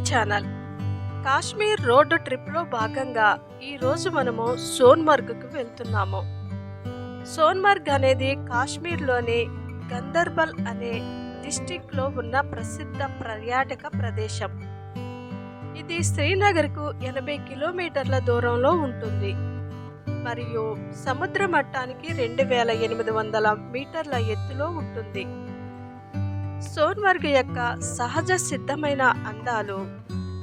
Channel. Kashmir road ట్రిప్లో భాగంగా ఈరోజు మనము సోన్మర్గ్కు వెళ్తున్నాము. సోన్మర్గ్ అనేది కాశ్మీర్లోని గందర్బల్ అనే డిస్టిక్లో ఉన్న ప్రసిద్ధ పర్యాటక ప్రదేశం. ఇది శ్రీనగర్కు 80 కిలోమీటర్ల దూరంలో ఉంటుంది మరియు సముద్ర మట్టానికి 2800 మీటర్ల ఎత్తులో ఉంటుంది. సోన్మర్గ్ యొక్క సహజ సిద్ధమైన అందాలు,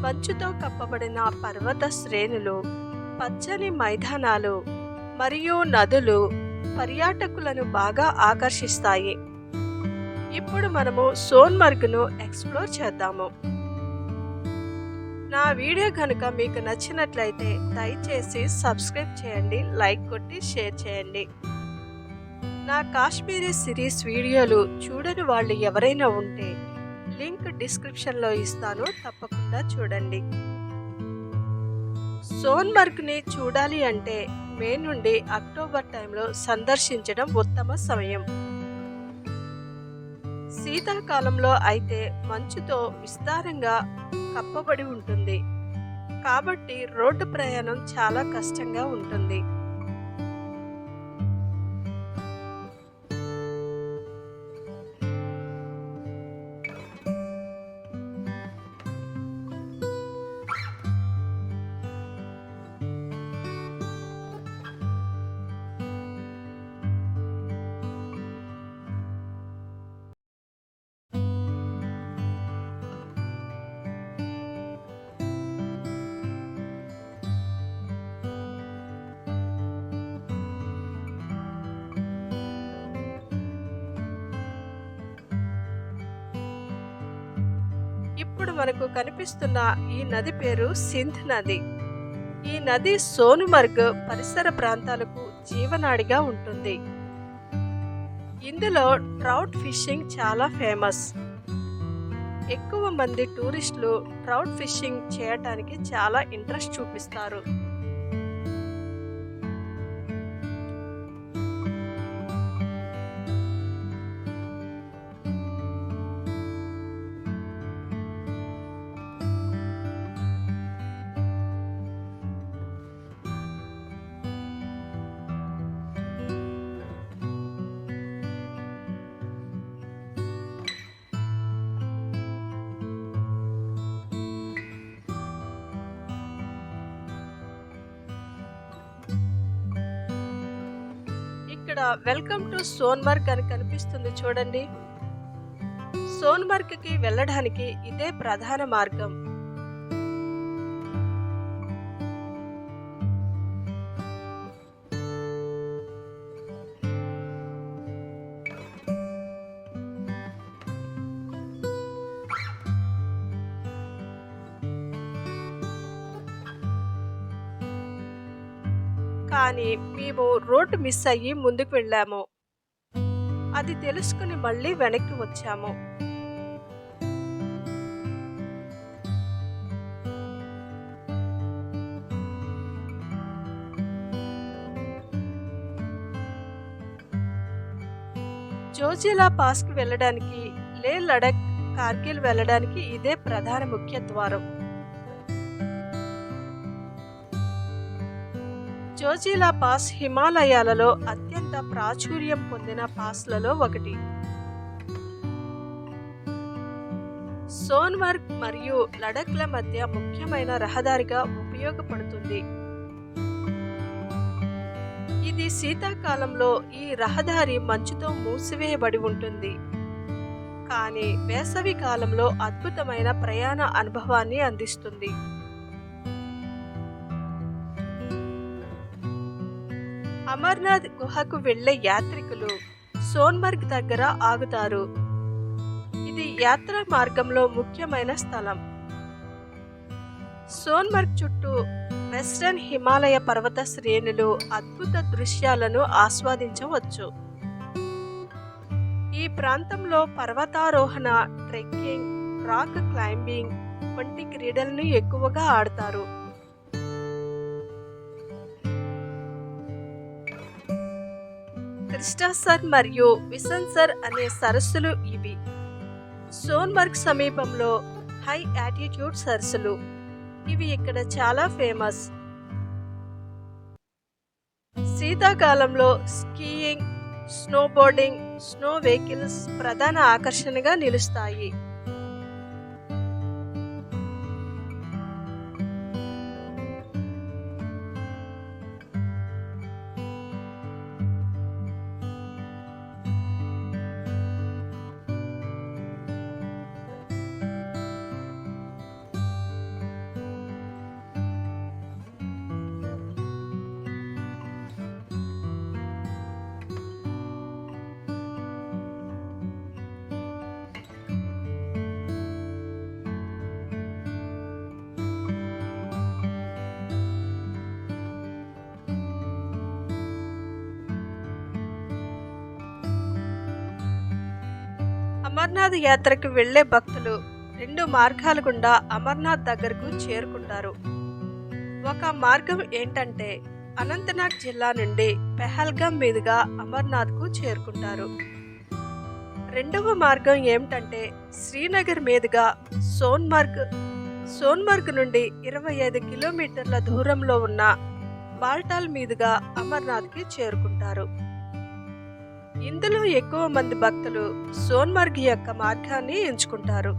మంచుతో కప్పబడిన పర్వత శ్రేణులు, పచ్చని మైదానాలు మరియు నదులు పర్యాటకులను బాగా ఆకర్షిస్తాయి. ఇప్పుడు మనము సోన్మర్గ్ను ఎక్స్ప్లోర్ చేద్దాము. నా వీడియో కనుక మీకు నచ్చినట్లయితే దయచేసి సబ్స్క్రైబ్ చేయండి, లైక్ కొట్టి షేర్ చేయండి. నా కాశ్మీరీ సిరీస్ వీడియోలు చూడని వాళ్ళు ఎవరైనా ఉంటే లింక్ డిస్క్రిప్షన్లో ఇస్తాను, తప్పకుండా చూడండి. సోన్మర్గ్ని చూడాలి అంటే మే నుండి అక్టోబర్ టైంలో సందర్శించడం ఉత్తమ సమయం. శీతాకాలంలో అయితే మంచుతో విస్తారంగా కప్పబడి ఉంటుంది కాబట్టి రోడ్డు ప్రయాణం చాలా కష్టంగా ఉంటుంది. ఇప్పుడు మనకు కనిపిస్తున్న ఈ నది పేరు సింధ్ నది. ఈ నది సోన్మర్గ్ పరిసర ప్రాంతాలకు జీవనాడిగా ఉంటుంది. ఇందులో ట్రౌట్ ఫిషింగ్ చాలా ఫేమస్. ఎక్కువ మంది టూరిస్టులు ట్రౌట్ ఫిషింగ్ చేయటానికి చాలా ఇంట్రెస్ట్ చూపిస్తారు. ఇక్కడ వెల్కమ్ టు సోన్మర్గ్ అని కనిపిస్తుంది చూడండి. సోన్మర్గ్కి వెళ్ళడానికి ఇదే ప్రధాన మార్గం. కానీ మేము రోడ్డు మిస్ అయ్యి ముందుకు వెళ్ళాము. అది తెలుసుకుని మళ్ళీ వెనక్కి వచ్చాము. జోజిలా పాస్కి వెళ్ళడానికి, లే లడక్, కార్గిల్ వెళ్ళడానికి ఇదే ప్రధాన ముఖ్య ద్వారం. జోజిలా పాస్ హిమాలయాలలో అత్యంత ప్రాచుర్యం పొందిన పాస్లలో ఒకటి. సోన్మర్గ్ మరియు లడఖ్ల మధ్య ముఖ్యమైన రహదారిగా ఉపయోగపడుతుంది. ఇది శీతాకాలంలో ఈ రహదారి మంచుతో మూసివేయబడి ఉంటుంది, కానీ వేసవి కాలంలో అద్భుతమైన ప్రయాణ అనుభవాన్ని అందిస్తుంది. అమర్నాథ్ గుహకు వెళ్లే యాత్రికులు సోన్మర్గ్ దగ్గర ఆగుతారు. ఇది యాత్రా మార్గంలో ముఖ్యమైన స్థలం. సోన్మర్గ్ చుట్టూ వెస్టర్న్ హిమాలయ పర్వత శ్రేణులు అద్భుత దృశ్యాలను ఆస్వాదించవచ్చు. ఈ ప్రాంతంలో పర్వతారోహణ, ట్రెక్కింగ్, రాక్ క్లైంబింగ్ వంటి క్రీడలను ఎక్కువగా ఆడతారు. క్రిస్టాసర్ మరియు విసన్సర్ అనే సరస్సులు ఇవి. సోన్మర్గ్ సమీపంలో హై యాటిట్యూడ్ సరస్సులు. ఇవి ఇక్కడ చాలా ఫేమస్. శీతాకాలంలో స్కీయింగ్, స్నోబోర్డింగ్, స్నో వెహికల్స్ ప్రధాన ఆకర్షణగా నిలుస్తాయి. అమర్నాథ్ యాత్రకు వెళ్లే భక్తులు 2 మార్గాల గుండా అమర్నాథ్ దగ్గరకు చేరుకుంటారు. ఒక మార్గం ఏంటంటే అనంతనాగ్ జిల్లా నుండి పెహల్గాం మీదుగా అమర్నాథ్కు చేరుకుంటారు. రెండవ మార్గం ఏమిటంటే శ్రీనగర్ మీదుగా సోన్మర్గ్ నుండి 25 కిలోమీటర్ల దూరంలో ఉన్న బాల్టాల్ మీదుగా అమర్నాథ్కి చేరుకుంటారు. ఇందులో ఎక్కువ మంది భక్తులు సోన్మర్గ్ యొక్క మార్గాన్ని ఎంచుకుంటారు.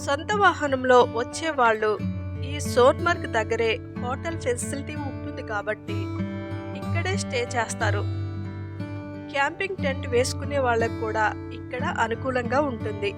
సొంత వాహనంలో వచ్చేవాళ్ళు ఈ సోన్మర్గ్ దగ్గరే హోటల్ ఫెసిలిటీ ఉంటుంది కాబట్టి ఇక్కడే స్టే చేస్తారు. క్యాంపింగ్ టెంట్ వేసుకునే వాళ్ళకు కూడా ఇక్కడ అనుకూలంగా ఉంటుంది.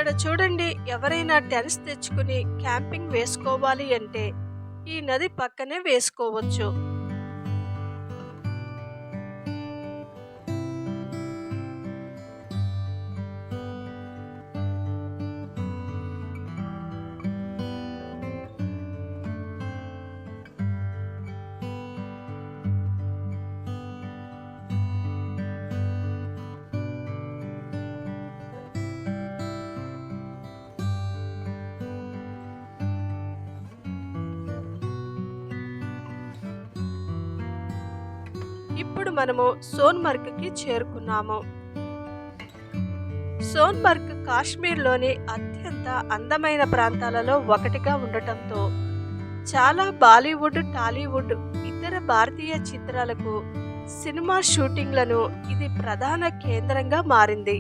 ఇక్కడ చూడండి, ఎవరైనా టెన్స్ తెచ్చుకుని క్యాంపింగ్ వేసుకోవాలి అంటే ఈ నది పక్కనే వేసుకోవచ్చు. ఇప్పుడు మనము సోన్మర్గ్కి చేరుకున్నాము. సోన్మర్గ్ కాశ్మీర్లోని అత్యంత అందమైన ప్రాంతాలలో ఒకటిగా ఉండటంతో చాలా బాలీవుడ్, టాలీవుడ్, ఇతర భారతీయ చిత్రాలకు సినిమా షూటింగ్లను ఇది ప్రధాన కేంద్రంగా మారింది.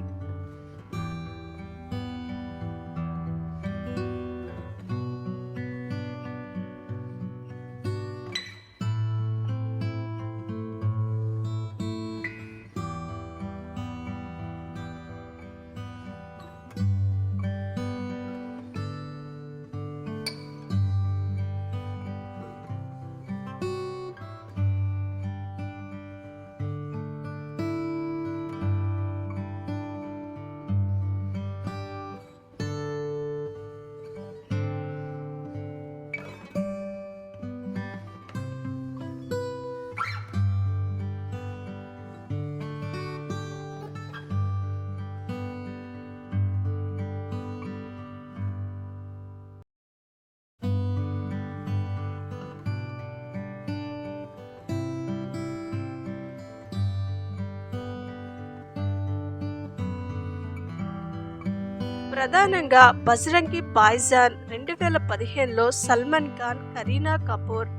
ప్రధానంగా బజరంగి భాయ్జాన్ 2015లో సల్మాన్ ఖాన్, కరీనా కపూర్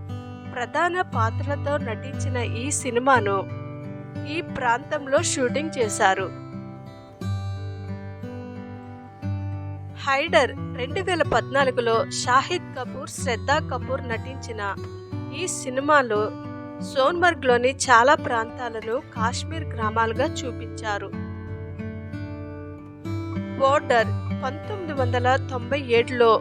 ప్రధాన పాత్రలతో నటించిన ఈ సినిమాను ఈ ప్రాంతంలో షూటింగ్ చేశారు. హైడర్ 2014లో షాహిద్ కపూర్, శ్రద్ధా కపూర్ నటించిన ఈ సినిమాలో సోన్మర్గ్లోని చాలా ప్రాంతాలను కాశ్మీర్ గ్రామాలుగా చూపించారు. బోర్డర్ 1997లో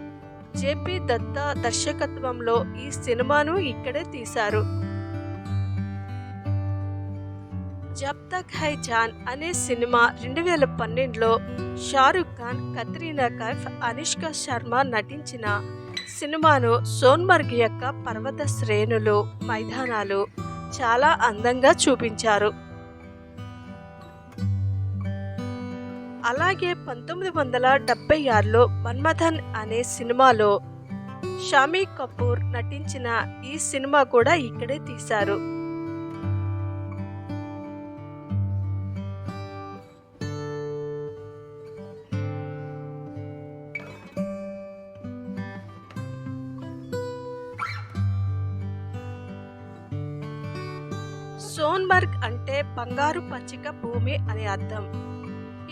జేపీ దత్తా దర్శకత్వంలో ఈ సినిమాను ఇక్కడే తీశారు. జబ్ తక్ హై జాన్ అనే సినిమా 2012లో షారుఖ్ ఖాన్, కత్రీనా కైఫ్, అనుష్క శర్మ నటించిన సినిమాను సోన్మర్గ్ యొక్క పర్వత శ్రేణులు, మైదానాలు చాలా అందంగా చూపించారు. అలాగే 1976లో మన్మథన్ అనే సినిమాలో షామీ కపూర్ నటించిన ఈ సినిమా కూడా ఇక్కడే తీశారు. సోన్మర్గ్ అంటే బంగారు పచ్చిక భూమి అని అర్థం.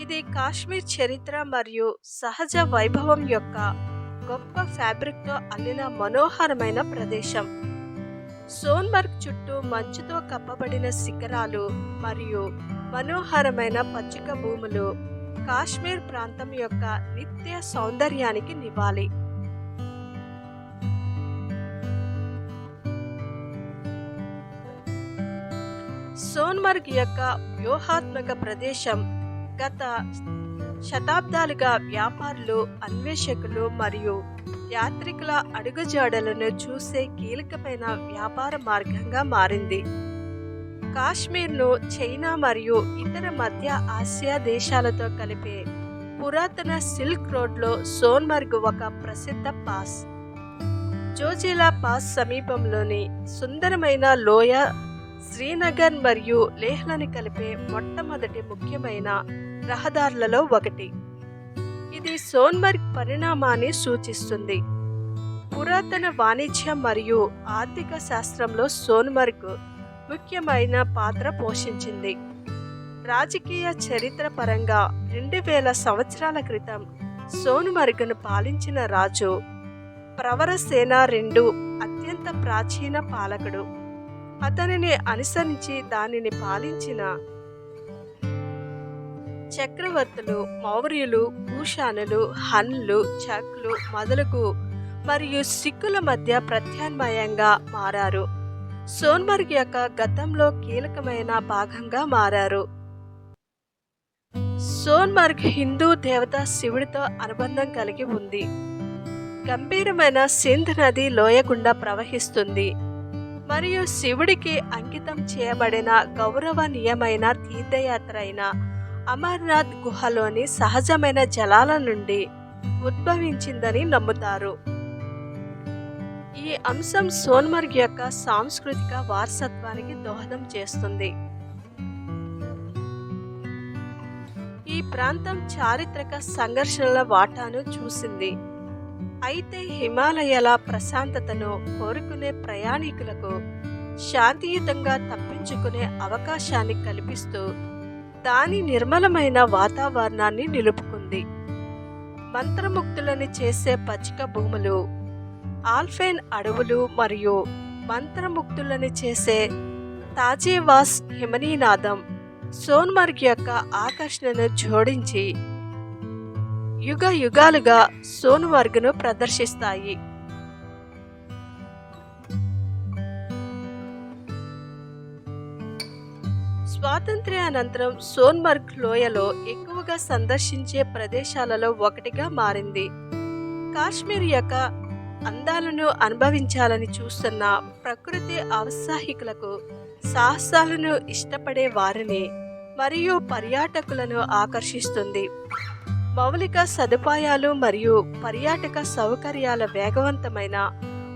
ఇది కాశ్మీర్ చరిత్ర మరియు సహజ వైభవం యొక్క గొప్ప ఫ్యాబ్రిక్తో అల్లిన మనోహరమైన ప్రదేశం. సోన్మర్గ్ చుట్టూ మంచుతో కప్పబడిన శిఖరాలు మరియు మనోహరమైన పచ్చిక భూములు కాశ్మీర్ ప్రాంతం యొక్క నిత్య సౌందర్యానికి నివాళి. సోన్మర్గ్ యొక్క వ్యూహాత్మక ప్రదేశం గత శతాబ్దాలుగా వ్యాపారులు, అన్వేషకులు మరియు యాత్రికుల అడుగుజాడలను చూసే కీలకమైన వ్యాపార మార్గంగా మారింది. కాశ్మీర్ను చైనా మరియు ఇతర మధ్య ఆసియా దేశాలతో కలిపే పురాతన సిల్క్ రోడ్లో సోన్మర్గ్ ఒక ప్రసిద్ధ పాస్. జోజిలా పాస్ సమీపంలోని సుందరమైన లోయ శ్రీనగర్ మరియు లేహ్లను కలిపే మొట్టమొదటి ముఖ్యమైన రహదారులలో ఒకటి. ఇది సోన్మర్గ్ పరిణామాన్ని సూచిస్తుంది. పురాతన వాణిజ్యం మరియు ఆర్థిక శాస్త్రంలో సోన్మర్గ్ ముఖ్యమైన పాత్ర పోషించింది. రాజకీయ చరిత్ర పరంగా 2000 సంవత్సరాల క్రితం సోన్మర్గ్ను పాలించిన రాజు ప్రవరసేన II అత్యంత ప్రాచీన పాలకుడు. అతనిని అనుసరించి దానిని పాలించిన చక్రవర్తులు, మౌర్యులు, కుషానులు, హన్లు, చక్లు మొదలగు మరియు సిక్కుల మధ్య ప్రత్యామ్నాయంగా మారారు. సోన్మర్గ్ యొక్క గతంలో కీలకమైన భాగంగా మారారు. సోన్మర్గ్ హిందూ దేవత శివుడితో అనుబంధం కలిగి ఉంది. గంభీరమైన సింధ్ నది లోయ గుండా ప్రవహిస్తుంది మరియు శివుడికి అంకితం చేయబడిన గౌరవనీయమైన తీర్థయాత్ర అయిన అమర్నాథ్ గుహలోని సహజమైన జలాల నుండి ఉద్భవించిందని నమ్ముతారు. ఈ అంశం సోన్మర్గ్ యొక్క సాంస్కృతిక వారసత్వానికి దోహదం చేస్తుంది. ఈ ప్రాంతం చారిత్రక సంఘర్షణల వాటాను చూసింది. అయితే హిమాలయాల ప్రశాంతతను కోరుకునే ప్రయాణికులకు శాంతియుతంగా తప్పించుకునే అవకాశాన్ని కల్పిస్తూ దాని నిర్మలమైన వాతావరణాన్ని నిలుపుకుంది. మంత్రముగ్ధులని చేసే పచ్చిక భూములు, ఆల్పైన్ అడవులు మరియు మంత్రముగ్ధులని చేసే తాజేవాస్ హిమనీనాదం సోన్మర్గ్ యొక్క ఆకర్షణను జోడించి యుగ యుగాలుగా సోన్మర్గ్ను ప్రదర్శిస్తాయి. స్వాతంత్ర్యానంతరం సోన్మర్గ్ లోయలో ఎక్కువగా సందర్శించే ప్రదేశాలలో ఒకటిగా మారింది. కాశ్మీర్ యొక్క అందాలను అనుభవించాలని చూస్తున్న ప్రకృతి ఔత్సాహికులకు, సాహసాలను ఇష్టపడే వారిని మరియు పర్యాటకులను ఆకర్షిస్తుంది. మౌలిక సదుపాయాలు మరియు పర్యాటక సౌకర్యాల వేగవంతమైన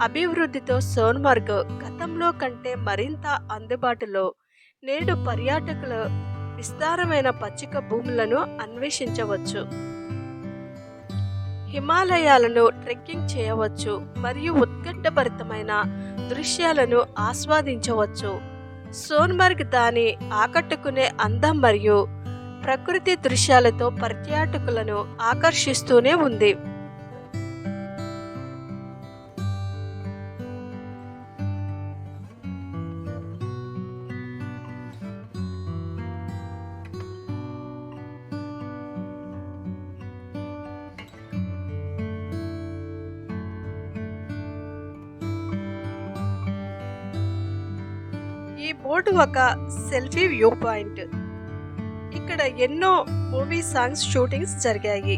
అభివృద్ధితో సోన్మర్గ్ గతంలో కంటే మరింత అందుబాటులో నేడు పర్యాటకులు విస్తారమైన పచ్చిక భూములను అన్వేషించవచ్చు, హిమాలయాలను ట్రెక్కింగ్ చేయవచ్చు మరియు ఉత్కంఠభరితమైన దృశ్యాలను ఆస్వాదించవచ్చు. సోన్మర్గ్ దాని ఆకట్టుకునే అందం మరియు ప్రకృతి దృశ్యాలతో పర్యాటకులను ఆకర్షిస్తూనే ఉంది. ఈ బోర్డు ఒక సెల్ఫీ వ్యూ పాయింట్. ఇక్కడ ఎన్నో మూవీ సాంగ్స్ షూటింగ్స్ జరిగాయి.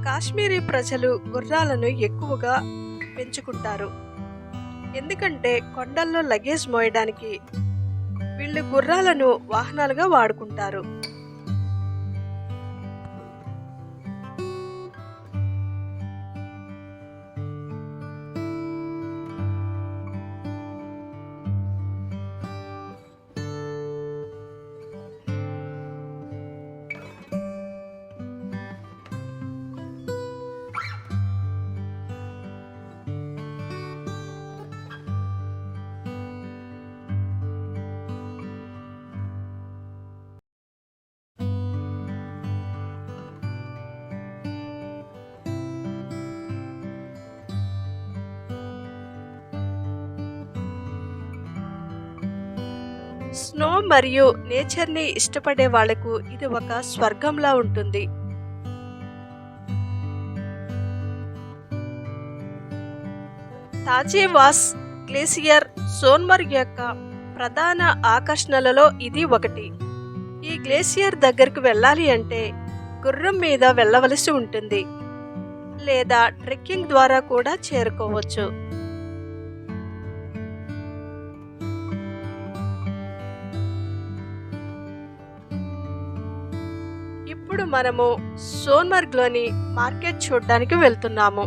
కాశ్మీరీ ప్రజలు గుర్రాలను ఎక్కువగా పెంచుకుంటారు, ఎందుకంటే కొండల్లో లగేజ్ మోయడానికి వీళ్ళు గుర్రాలను వాహనాలుగా వాడుకుంటారు. స్నో మరియు నేచర్ని ఇష్టపడే వాళ్లకు ఇది ఒక స్వర్గంలా ఉంటుంది. తాజేవాస్ గ్లేసియర్ సోన్మర్గ్ యొక్క ప్రధాన ఆకర్షణలలో ఇది ఒకటి. ఈ గ్లేసియర్ దగ్గరకు వెళ్ళాలి అంటే గుర్రం మీద వెళ్ళవలసి ఉంటుంది లేదా ట్రెక్కింగ్ ద్వారా కూడా చేరుకోవచ్చు. ఇప్పుడు మనము సోన్మర్గ్లోని మార్కెట్ చూడడానికి వెళ్తున్నాము.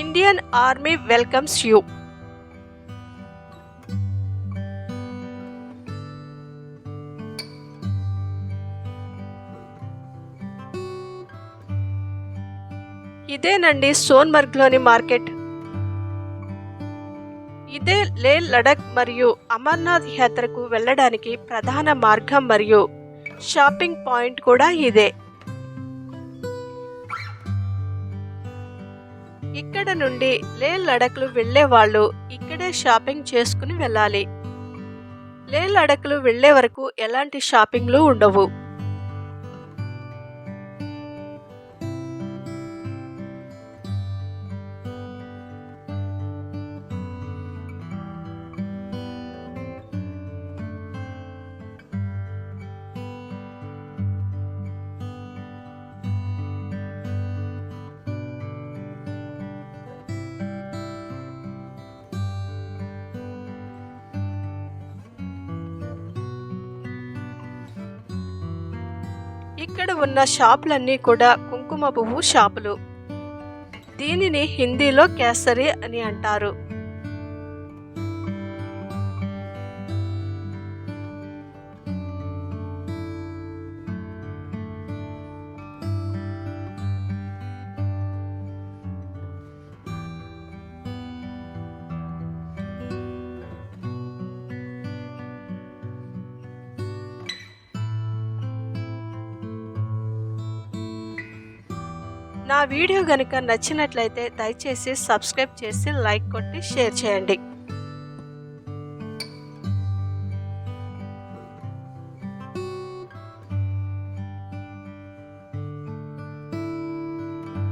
Indian army welcomes you. ఇదేనండి సోన్మర్గ్లోని మార్కెట్. ఇదే లే లడక్ మరియు అమర్నాథ్ యాత్రకు వెళ్ళడానికి ప్రధాన మార్గం మరియు షాపింగ్ పాయింట్ కూడా ఇదే. ఇక్కడ నుండి లే లడఖ్లు వెళ్లే వాళ్ళు ఇక్కడే షాపింగ్ చేసుకుని వెళ్ళాలి. లే లడఖ్లు వెళ్లే వరకు ఎలాంటి షాపింగ్లు ఉండవు. ఇక్కడ ఉన్న షాపులన్నీ కూడా కుంకుమ పువ్వు షాపులు. దీనిని హిందీలో కేసరి అని అంటారు. నా వీడియో గనుక నచ్చినట్లయితే దయచేసి సబ్స్క్రైబ్ చేసి లైక్ కొట్టి షేర్ చేయండి.